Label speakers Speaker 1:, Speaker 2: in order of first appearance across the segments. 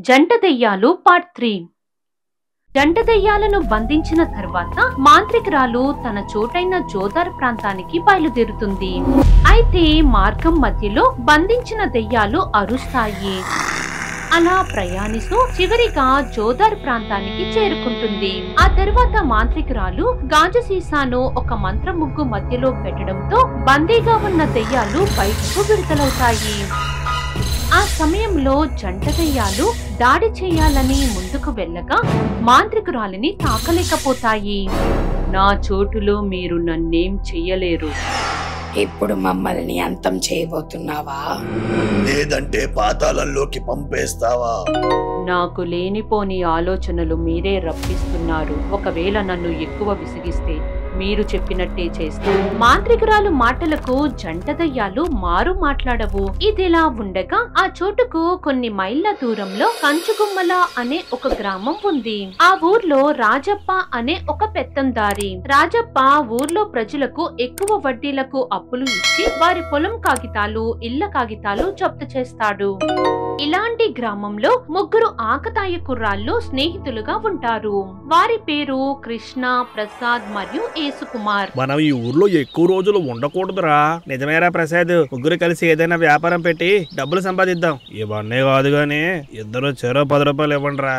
Speaker 1: జంట దెయ్యాలు పార్ట్ 3. జంట దెయ్యాలను బంధించిన తర్వాత మాంత్రికురాలు తన చోటైన జోదార్ ప్రాంతానికి బయలుదేరుతుంది. అయితే మార్గం మధ్యలో బంధించిన దెయ్యాలు అరుస్తాయి. అలా ప్రయాణిస్తూ చివరిగా జోదార్ ప్రాంతానికి చేరుకుంటుంది. ఆ తర్వాత మాంత్రికురాలు గాజు సీసాను ఒక మంత్ర ముగ్గు మధ్యలో పెట్టడంతో బందీగా ఉన్న దెయ్యాలు బయటకు విడుదలవుతాయి. ఆ సమయంలో జంట దెయ్యాలు దాడి చేయాలని ముందుకు వెళ్ళగా మాంత్రికురాలిని తాకలేకపోతాయి. నా చోటులో మీరు నన్నేం చెయ్యలేరు.
Speaker 2: ఇప్పుడు మమ్మల్ని అంతం చేయబోతున్నావా?
Speaker 3: లేదంటే పాతాళంలోకి పంపేస్తావా?
Speaker 1: నాకు లేనిపోని ఆలోచనలు మీరే రప్పిస్తున్నారు. ఒకవేళ నన్ను ఎక్కువ విసిగిస్తే మీరు చెప్పినట్టే చేస్తాను. మాంత్రికురాలు మాటలకు జంట దయ్యాలు మారు మాట్లాడవు. ఇదిలా ఉండగా ఆ చోటుకు కొన్ని మైళ్ళ దూరంలో కంచుగుమ్మల అనే ఒక గ్రామం ఉంది. ఆ ఊర్లో రాజప్ప అనే ఒక పెత్తందారి. రాజప్ప ఊర్లో ప్రజలకు ఎక్కువ వడ్డీలకు అప్పులు ఇచ్చి వారి పొలం కాగితాలు, ఇళ్ల కాగితాలు జప్తు చేస్తాడు. ఇలాంటి గ్రామంలో ముగ్గురు ఆకతాయి కుర్రాళ్ళు స్నేహితులుగా ఉంటారు. వారి పేరు కృష్ణ, ప్రసాద్ మరియు యేసుకుమార్.
Speaker 4: మనం ఈ ఊర్లో ఎక్కువ రోజులు ఉండకూడదురా. నిజమేరా ప్రసాద్, ముగ్గురు కలిసి ఏదైనా వ్యాపారం పెట్టి డబ్బులు సంపాదిద్దాం. ఇవన్నీ కాదు గాని ఇద్దరు చెరో 10 రూపాయలు ఇవ్వండిరా.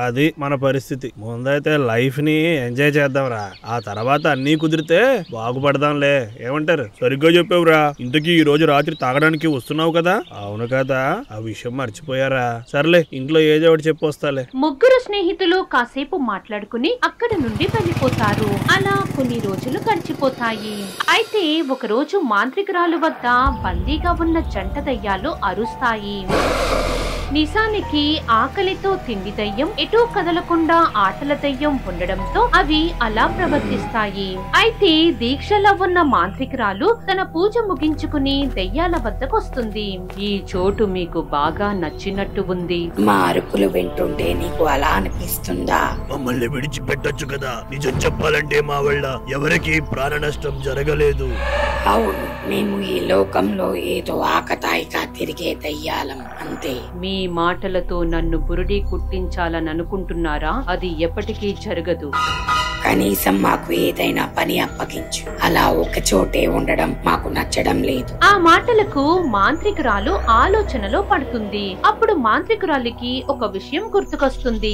Speaker 4: అది మన పరిస్థితి. ముందైతే లైఫ్ ని ఎంజాయ్ చేద్దాంరా. ఆ తర్వాత అన్నీ కుదిరితే బాగుపడదాంలే. ఏమంటారు? సరిగ్గా చెప్పావురా. ఇంతకీ ఈ రోజు రాత్రి తాగడానికి వస్తున్నావు కదా? అవును కదా, ఆ విషయం మర్చిపోయారా. సర్లే, ఇంట్లో ఏదో ఒకటి చెప్పొస్తాలే.
Speaker 1: ముగ్గురు స్నేహితులు కాసేపు మాట్లాడుకుని అక్కడ నుండి వెళ్ళిపోతారు. అలా కొన్ని రోజులు గడిచిపోతాయి. అయితే ఒక రోజు మాంత్రికురాలు వద్ద బందీగా ఉన్న జంట దయ్యాలు అరుస్తాయి. నిజానికి ఆకలితో తిండి దయ్యం, ఎటూ కదలకుండా ఆటల దయ్యం ఉండడంతో అవి అలా ప్రవర్తిస్తాయి. అయితే దీక్షలో ఉన్న మాంత్రికురాలు తన పూజ ముగించుకుని దెయ్యాల వద్దకొస్తుంది. ఈ చోటు మీకు బాగా నచ్చినట్టు ఉంది.
Speaker 2: మా అరుపులు వింటుంటే నీకు అలా అనిపిస్తుందా?
Speaker 3: మమ్మల్ని విడిచిపెట్టొచ్చు కదా. నిజం చెప్పాలంటే మా వల్ల ఎవరికి ప్రాణ నష్టం జరగలేదు.
Speaker 2: అవును, మేము ఈ లోకంలో ఏదో ఆకతాయిగా తిరిగే దయ్యాలం అంతే.
Speaker 1: మీ మాటలతో నన్ను బురుడి కుట్టించాలని అనుకుంటున్నారా? అది ఎప్పటికీ జరగదు.
Speaker 2: కనీసం మాకు ఏదైనా పని అప్పగించు. అలా ఒక చోటే ఉండడం మాకు నచ్చడం లేదు.
Speaker 1: ఆ మాటలకు మాంత్రికురాలు ఆలోచనలో పడుతుంది. అప్పుడు మాంత్రికురాలికి ఒక విషయం గుర్తుకొస్తుంది.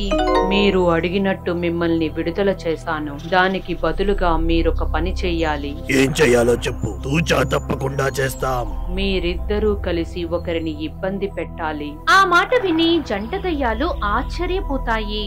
Speaker 1: మీరు అడిగినట్టు మిమ్మల్ని విడుదల చేశాను. దానికి బదులుగా మీరొక పని చెయ్యాలి.
Speaker 3: ఏం చెయ్యాలో చెప్పు. తూచా తప్పకుండా చేస్తాం.
Speaker 1: మీరిద్దరూ కలిసి ఒకరిని ఇబ్బంది పెట్టాలి. ఆ మాట విని జంట దయ్యాలు ఆశ్చర్యపోతాయి.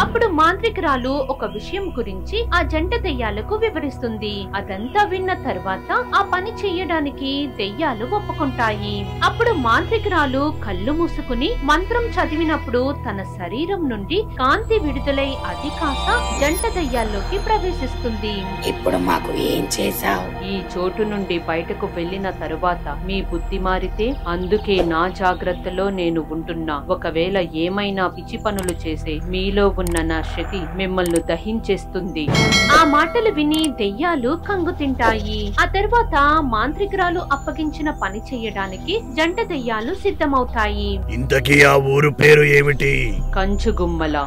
Speaker 1: అప్పుడు మాంత్రికురాలు ఒక విషయం గురించి ఆ జంట దెయ్యాలకు వివరిస్తుంది. అదంతా విన్న తర్వాత ఆ పని చెయ్యడానికి దెయ్యాలు ఒప్పుకుంటాయి. అప్పుడు మాంత్రికురాలు కళ్ళు మూసుకుని మంత్రం చదివినప్పుడు తన శరీరం నుండి కాంతి విడుదలై అది కాక జంట దెయ్యాల్లోకి ప్రవేశిస్తుంది.
Speaker 2: ఇప్పుడు మాకు ఏం చేశావు?
Speaker 1: ఈ చోటు నుండి బయటకు వెళ్లిన తరువాత మీ బుద్ధి మారితే, అందుకే నా జాగ్రత్తలో నేను ఉంటున్నా. ఒకవేళ ఏమైనా పిచ్చి పనులు చేసే మీలో ఉన్న నా శక్తి మిమ్మల్ని దహించేస్తుంది. ఆ మాటలు విని దెయ్యాలు కంగు తింటాయి. ఆ తర్వాత మాంత్రికురాలు అప్పగించిన పని చెయ్యడానికి జంట దెయ్యాలు సిద్ధమవుతాయి.
Speaker 3: ఇంతకీ ఆ ఊరు పేరు ఏమిటి?
Speaker 1: కంచుగుమ్మల.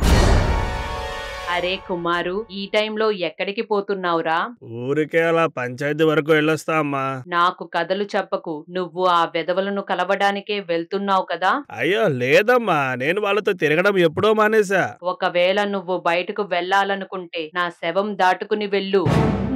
Speaker 1: అరే కుమారు, ఈ టైంలో ఎక్కడికి పోతున్నావురా?
Speaker 4: ఊరికే అలా పంచాయతీ వరకు వెళ్ళొస్తా అమ్మా.
Speaker 1: నాకు కథలు చెప్పకు. నువ్వు ఆ వెధవలను కలవడానికే వెళ్తున్నావు కదా?
Speaker 4: అయ్యో లేదమ్మా, నేను వాళ్ళతో తిరగడం ఎప్పుడో మానేసా.
Speaker 1: ఒకవేళ నువ్వు బయటకు వెళ్లాలనుకుంటే నా శవం దాటుకుని వెళ్ళు.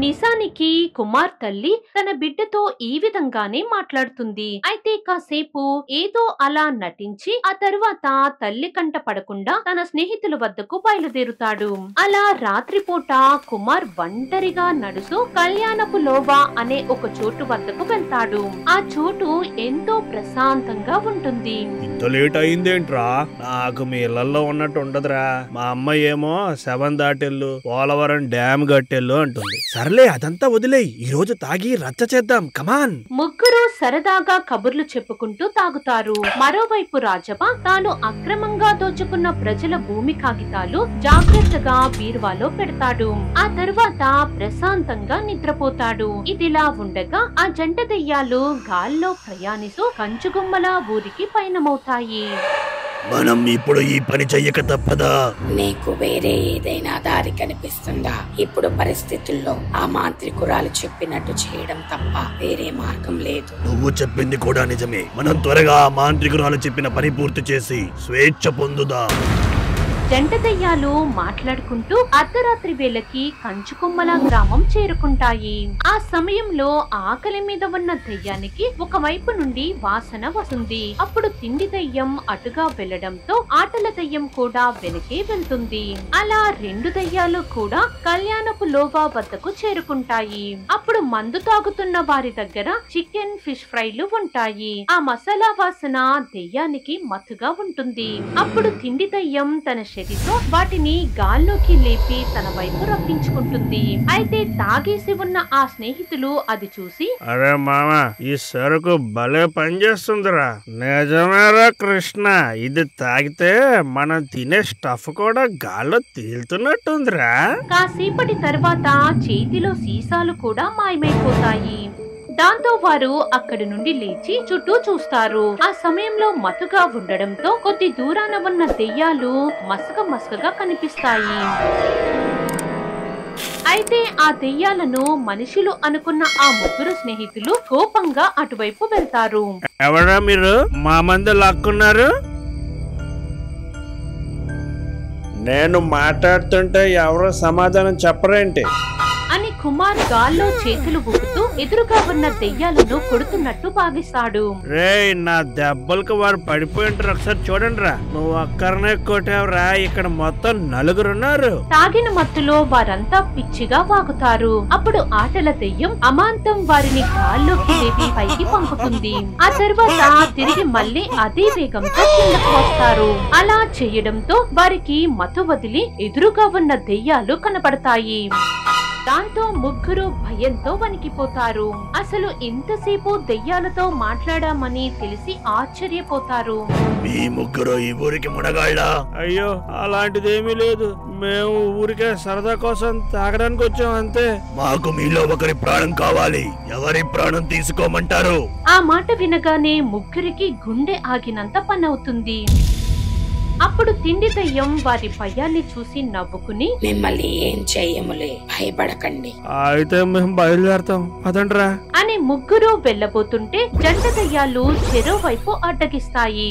Speaker 1: నిజానికి కుమార్ తల్లి తన బిడ్డతో ఈ విధంగానే మాట్లాడుతుంది. అయితే కాసేపు ఏదో అలా నటించి ఆ తరువాత తల్లి కంట పడకుండా తన స్నేహితుల వద్దకు బయలుదేరుతాడు. అలా రాత్రిపూట కుమార్ ఒంటరిగా నడుస్తూ కళ్యాణపు లోవా అనే ఒక చోటు వద్దకు వెళ్తాడు. ఆ చోటు ఎంతో ప్రశాంతంగా ఉంటుంది.
Speaker 4: ఇంత లేట్ అయిందేంట్రా? నాకు మీ ఇళ్లలో ఉన్నట్టు ఉండదురా. మా అమ్మ ఏమో 7 దాటెళ్ళు, పోలవరం డ్యామ్ గట్టెళ్ళు అంటుంది. సర్లే, అదంతా వదిలేయ్. ఈ రోజు తాగి రచ్చ చేద్దాం. కమాన్.
Speaker 1: ముగ్గురు సరదాగా కబుర్లు చెప్పుకుంటూ తాగుతారు. మరోవైపు రాజప్ప తాను అక్రమంగా దోచుకున్న ప్రజల భూమి కాగితాలు జాగ్రత్తగా బీరువాలో పెడతాడు. ఆ తర్వాత ప్రశాంతంగా నిద్రపోతాడు. ఇదిలా ఉండగా ఆ జంట దెయ్యాలు గాల్లో ప్రయాణిస్తూ కంచుగుమ్మల ఊరికి పయనమవుతాయి.
Speaker 3: మనం ఇప్పుడు ఈ పని చెయ్యక తప్పదా?
Speaker 2: నీకు వేరే ఏదైనా దారి కనిపిస్తుందా? ఇప్పుడు పరిస్థితుల్లో ఆ మాంత్రికురాలు చెప్పినట్టు చేయడం తప్ప వేరే మార్గం లేదు.
Speaker 3: నువ్వు చెప్పింది కూడా నిజమే. మనం త్వరగా ఆ మాంత్రికురాలు చెప్పిన పని పూర్తి చేసి స్వేచ్ఛ పొందుదా.
Speaker 1: జంట దెయ్యాలు మాట్లాడుకుంటూ అర్ధరాత్రి వేళకి కంచుకొమ్మల గ్రామం చేరుకుంటాయి. ఆ సమయంలో ఆకలి మీద ఉన్న దెయ్యానికి ఒకవైపు నుండి వాసన వస్తుంది. అప్పుడు తిండి దెయ్యం అటుగా వెళ్లడంతో ఆటల దెయ్యం కూడా వెనకే వెళ్తుంది. అలా రెండు దెయ్యాలు కూడా కళ్యాణపు లోవా వద్దకు చేరుకుంటాయి. అప్పుడు మందు తాగుతున్న వారి దగ్గర చికెన్ ఫిష్ ఫ్రైలు ఉంటాయి. ఆ మసాలా వాసన దెయ్యానికి మత్తుగా ఉంటుంది. అప్పుడు తిండి దెయ్యం తన శక్తితో వాటిని గాల్లోకి లేపి తన వైపు రప్పించుకుంటుంది. అయితే తాగేసి ఉన్న ఆ స్నేహితులు అది చూసి,
Speaker 4: అరే మామ, ఈ సరుకు భలే పనిచేస్తుందిరా. నిజమేరా కృష్ణ, ఇది తాగితే మనం తినే స్టఫ్ కూడా గాల్లో తేలుతున్నట్టుందిరా.
Speaker 1: కాసేపటి తర్వాత చేతిలో సీసాలు కూడా మాయమైపోతాయి. దాంతో వారు అక్కడి నుండి లేచి చుట్టూ చూస్తారు. ఆ సమయంలో మతుగా ఉండడంతో కొద్ది దూరాన ఉన్న దెయ్యాలు మసకగా కనిపిస్తాయి. అయితే ఆ దెయ్యాలను మనుషులు అనుకున్న ఆ ముగ్గురు స్నేహితులు కోపంగా అటువైపు వెళ్తారు.
Speaker 4: ఎవరా మీరు మా మంది లాక్కున్నారు? నేను మాట్లాడుతుంటే ఎవరో సమాధానం చెప్పరేంటి
Speaker 1: అని కుమార్ గాల్లో చేతులు ఊపుతూ ఎదురుగా ఉన్న దెయ్యాలను కొడుతున్నట్టు భావిస్తాడు.
Speaker 4: రేయ్, నా దెబ్బలకు వారు పడిపోయింటారు, ఒకసారి చూడండి రా. నువ్వు అక్కడనే కొట్టావురా. ఇక్కడ మొత్తం నలుగురున్నారు.
Speaker 1: తాగిన మత్తులో వారంతా పిచ్చిగా వాగుతారు. అప్పుడు ఆటల దెయ్యం అమాంతం వారిని గాల్లోకి లేపి పైకి పంపుతుంది. ఆ తర్వాత తిరిగి మళ్ళీ అదే వేగంతో కిందకు వస్తారు. అలా చేయడంతో వారికి మత్తు వదిలి ఎదురుగా ఉన్న దెయ్యాలు కనపడతాయి. దాంతో ముగ్గురు భయంతో వణికిపోతారు. అసలు ఇంతసేపు దెయ్యాలతో మాట్లాడామని తెలిసి ఆశ్చర్యపోతారు.
Speaker 3: మీ ముగ్గురు ఈ ఊరికి మునగాళ్ళ?
Speaker 4: అయ్యో, అలాంటిదేమీ లేదు. మేము ఊరికే సరదా కోసం తాగడానికి వచ్చాం అంతే.
Speaker 3: మాకు మీలో ఒకరి ప్రాణం కావాలి. ఎవరి ప్రాణం తీసుకోమంటారు?
Speaker 1: ఆ మాట వినగానే ముగ్గురికి గుండె ఆగినంత పనవుతుంది. అప్పుడు తిండి దెయ్యం వారి భయాన్ని చూసి నవ్వుకుని,
Speaker 2: మిమ్మల్ని ఏం చెయ్యములే, భయపడకండి.
Speaker 4: అయితే మేము బయలుదేరతాం, పదండ్రా
Speaker 1: అని ముగ్గురు వెళ్లబోతుంటే జంట దెయ్యాలు చెరోవైపు అడ్డగిస్తాయి.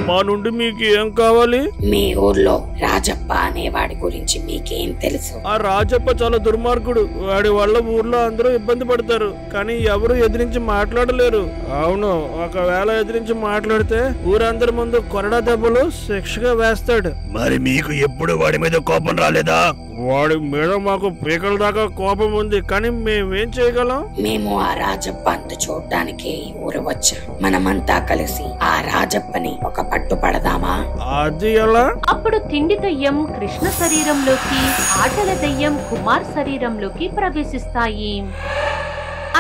Speaker 4: మా నుండి మీకు ఏం కావాలి?
Speaker 2: మీ ఊర్లో రాజప్ప అనేవాడి గురించి మీకేం తెలుసు?
Speaker 4: ఆ రాజప్ప చాలా దుర్మార్గుడు. వాడి వల్ల ఊర్లో అందరూ ఇబ్బంది పడతారు, కానీ ఎవరు ఎదిరించి మాట్లాడలేరు. అవును, ఒకవేళ ఎదిరించి మాట్లాడితే ఊరందరి ముందు కొరడా దెబ్బలు శిక్షగా వేస్తాడు.
Speaker 3: మరి మీకు ఎప్పుడు వాడి మీద కోపం రాలేదా?
Speaker 4: వాడి మీద మాకు పీకల దాకా కోపం ఉంది, కానీ మేమేం చేయగలం?
Speaker 2: మేము ఆ రాజప్ప అంత చూడ్డానికి ఈ ఊరు వచ్చాం. మనమంతా కలిసి ఆ రాజప్పని ఒక పట్టు పడదామా?
Speaker 4: అది ఎలా?
Speaker 1: అప్పుడు తిండి దెయ్యం కృష్ణ శరీరంలోకి, ఆటల దెయ్యం కుమార్ శరీరంలోకి ప్రవేశిస్తాయి.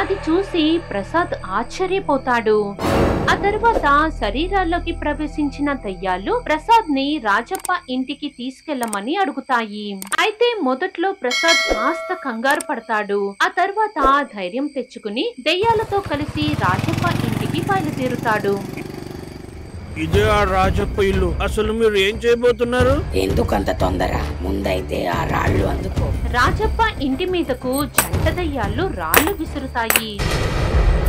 Speaker 1: అది చూసి ప్రసాద్ ఆశ్చర్యపోతాడు. ఆ తర్వాత శరీరాల్లోకి ప్రవేశించిన దయ్యాలు ప్రసాద్ ని రాజప్ప ఇంటికి తీసుకెళ్లమని అడుగుతాయి. అయితే మొదట్లో ప్రసాద్ కాస్త కంగారు పడతాడు. ఆ తర్వాత ధైర్యం తెచ్చుకుని దెయ్యాలతో కలిసి రాజప్ప ఇంటికి బయలుదేరుతాడు.
Speaker 4: ఇదే ఆ రాజప్ప ఇల్లు. అసలు మీరు ఏం చేయబోతున్నారు?
Speaker 2: ఎందుకంత తొందర? ముందైతే ఆ రాళ్ళు అందుకో.
Speaker 1: రాజప్ప ఇంటి మీదకు జంట దయ్యాలు రాళ్లు విసురుతాయి.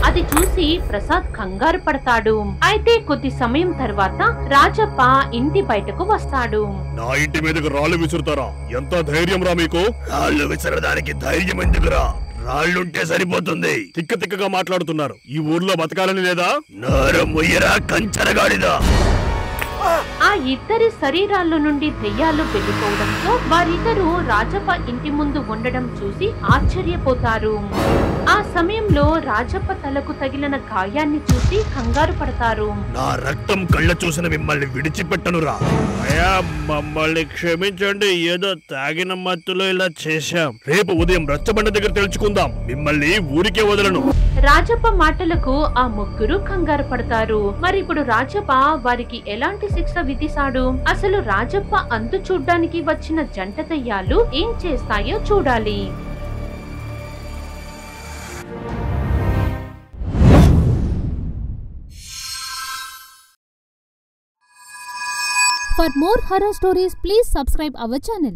Speaker 1: అది చూసి ప్రసాద్ కంగారు పడతాడు. అయితే కొద్ది సమయం తర్వాత రాజప్ప ఇంటి బయటకు వస్తాడు.
Speaker 3: నా ఇంటి మీదకు రాళ్ళు విసురుతారా? ఎంత ధైర్యం రా మీకు? రాళ్ళు విసరడానికి ధైర్యం ఎందుకురా? రాళ్ళుంటే సరిపోతుంది.
Speaker 4: తిక్కగా మాట్లాడుతున్నారు. ఈ ఊర్లో బతకాలని లేదా?
Speaker 3: నోరు ముయ్యరా కంచరగాడిదా.
Speaker 1: ఆ ఇద్దరి శరీరాల్లో నుండి దెయ్యాలు వెళ్లిపోవడంతో వారిద్దరూ రాజప్ప ఇంటి ముందు ఉండడం చూసి ఆశ్చర్యపోతారు. ఆ సమయంలో రాజప్ప తలకు తగిలిన గాయాన్ని చూసి కంగారు పడతారు.
Speaker 3: నా రక్తం కళ్ళ చూసిన మిమ్మల్ని విడిచిపెట్టనురా.
Speaker 4: అయ్యా మమ్మల్ని క్షమించండి, ఏదో తాగిన మత్తులో ఇలా చేశాం.
Speaker 3: రేపు ఉదయం రచ్చబండ దగ్గర తెలుసుకుందాం. మిమ్మల్ని ఊరికే వదలను.
Speaker 1: రాజప్ప మాటలకు ఆ ముగ్గురు కంగారు పడతారు. మరి ఇప్పుడు రాజప్ప వారికి ఎలాంటి శిక్ష విధిస్తాడు? అసలు రాజప్ప అంతు చూడ్డానికి వచ్చిన జంట దెయ్యాలు ఏం చేస్తాయో చూడాలి.
Speaker 5: For more horror stories, please subscribe our channel.